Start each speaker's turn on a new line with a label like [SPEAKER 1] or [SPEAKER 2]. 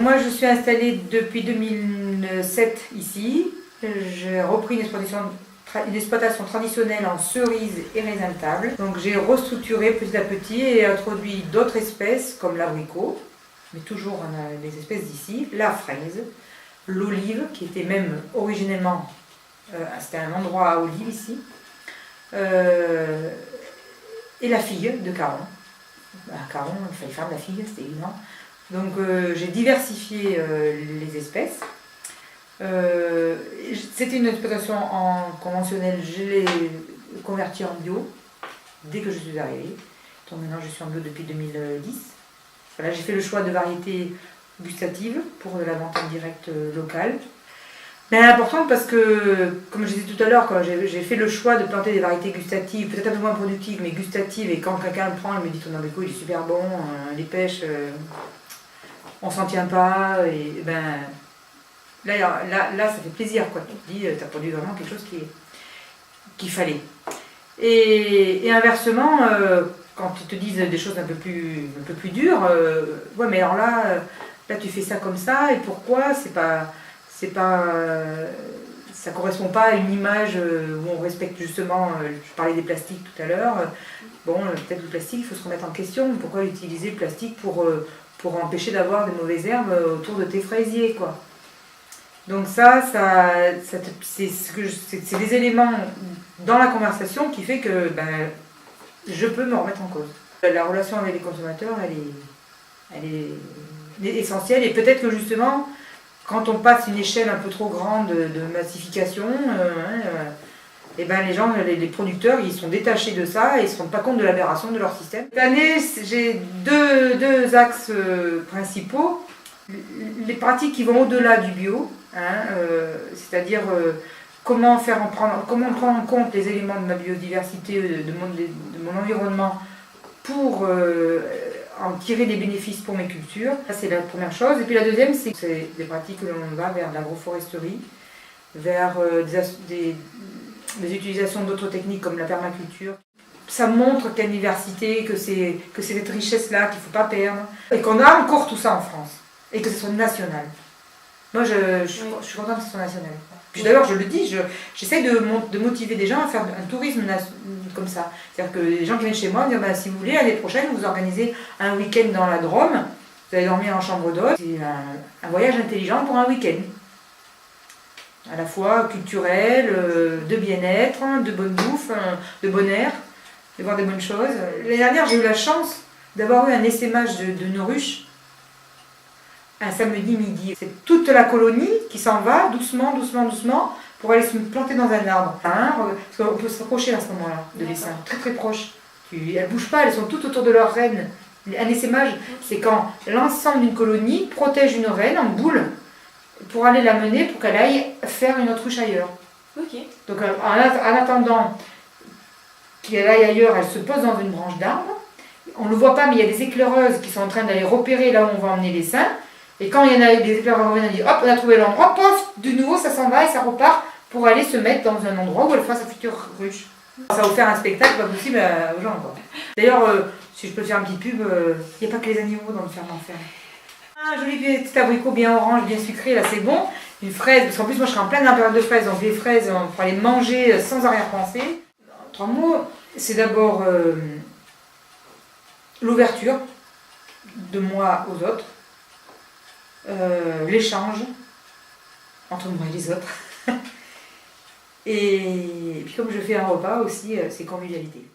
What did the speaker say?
[SPEAKER 1] Moi, je suis installée depuis 2007 ici. J'ai repris une exploitation traditionnelle en cerises et raisins de table. Donc j'ai restructuré petit à petit et introduit d'autres espèces comme l'abricot, mais toujours les espèces d'ici, la fraise, l'olive qui était même originellement, c'était un endroit à olive ici, et la figue de Caron. Caron, il fallait faire de la figue, c'était évident. Donc j'ai diversifié les espèces. C'était une exploitation en conventionnel, je l'ai convertie en bio dès que je suis arrivée. Donc maintenant je suis en bio depuis 2010. Voilà, j'ai fait le choix de variétés gustatives pour la vente en direct locale. Mais elle est importante parce que, comme je disais tout à l'heure, j'ai fait le choix de planter des variétés gustatives, peut-être un peu moins productives, mais gustatives. Et quand quelqu'un le prend, il me dit ton abricot il est super bon, les pêches, on s'en tient pas. Et ben là, ça fait plaisir, quoi. Tu te dis, tu as produit vraiment quelque chose qu'il fallait. Et inversement, quand ils te disent des choses un peu plus dures, ouais, mais alors là tu fais ça comme ça, et pourquoi ça correspond pas à une image où on respecte justement, je parlais des plastiques tout à l'heure, bon, peut-être le plastique, il faut se remettre en question, pourquoi utiliser le plastique pour empêcher d'avoir des mauvaises herbes autour de tes fraisiers, quoi. Donc c'est des éléments dans la conversation qui fait que je peux me remettre en cause. La relation avec les consommateurs, elle est essentielle, et peut-être que justement, quand on passe une échelle un peu trop grande de massification, et les gens, les producteurs, ils sont détachés de ça et ils ne se rendent pas compte de l'aberration de leur système. Cette année, j'ai deux axes principaux. Les pratiques qui vont au-delà du bio, c'est-à-dire comment prendre en compte les éléments de ma biodiversité, de mon environnement pour en tirer des bénéfices pour mes cultures. Ça, c'est la première chose. Et puis la deuxième, c'est des pratiques que l'on va vers l'agroforesterie, vers des utilisations d'autres techniques comme la permaculture. Ça montre qu'il y a une diversité, que c'est cette richesse-là qu'il ne faut pas perdre, et qu'on a encore tout ça en France, et que ce soit national. Moi, je suis contente que ce soit national. Puis d'ailleurs, je le dis, j'essaie de motiver des gens à faire un tourisme comme ça. C'est-à-dire que les gens qui viennent chez moi me disent si vous voulez, l'année prochaine, vous organisez un week-end dans la Drôme, vous allez dormir en chambre d'hôte. C'est un voyage intelligent pour un week-end. À la fois culturel, de bien-être, de bonne bouffe, de bon air, de voir des bonnes choses. L'année dernière, j'ai eu la chance d'avoir eu un essaimage de nos ruches un samedi midi. C'est toute la colonie qui s'en va doucement, doucement, doucement pour aller se planter dans un arbre. Parce qu'on peut se rapprocher à ce moment-là de l'essaim, très très proche. Elles ne bougent pas, elles sont toutes autour de leur reine. Un essaimage, c'est quand l'ensemble d'une colonie protège une reine en boule pour aller la mener pour qu'elle aille faire une autre ruche ailleurs.
[SPEAKER 2] Okay.
[SPEAKER 1] Donc en attendant qu'elle aille ailleurs, elle se pose dans une branche d'arbre. On ne le voit pas, mais il y a des éclaireuses qui sont en train d'aller repérer là où on va emmener l'essaim. Et quand il y en a des éclaireurs qui reviennent, on dit hop, on a trouvé l'endroit, pof, de nouveau ça s'en va et ça repart pour aller se mettre dans un endroit où elle fera sa future ruche. Ça va vous faire un spectacle pas possible aux gens, quoi. D'ailleurs, si je peux faire une petite pub, il n'y a pas que les animaux dans le ferment-fer. Un joli petit abricot bien orange, bien sucré, là c'est bon. Une fraise, parce qu'en plus moi je serai en pleine période de fraises, donc les fraises, on pourra les manger sans arrière-pensée. En 3 mots, c'est d'abord l'ouverture de moi aux autres. L'échange entre moi et les autres. Et puis comme je fais un repas aussi, c'est convivialité.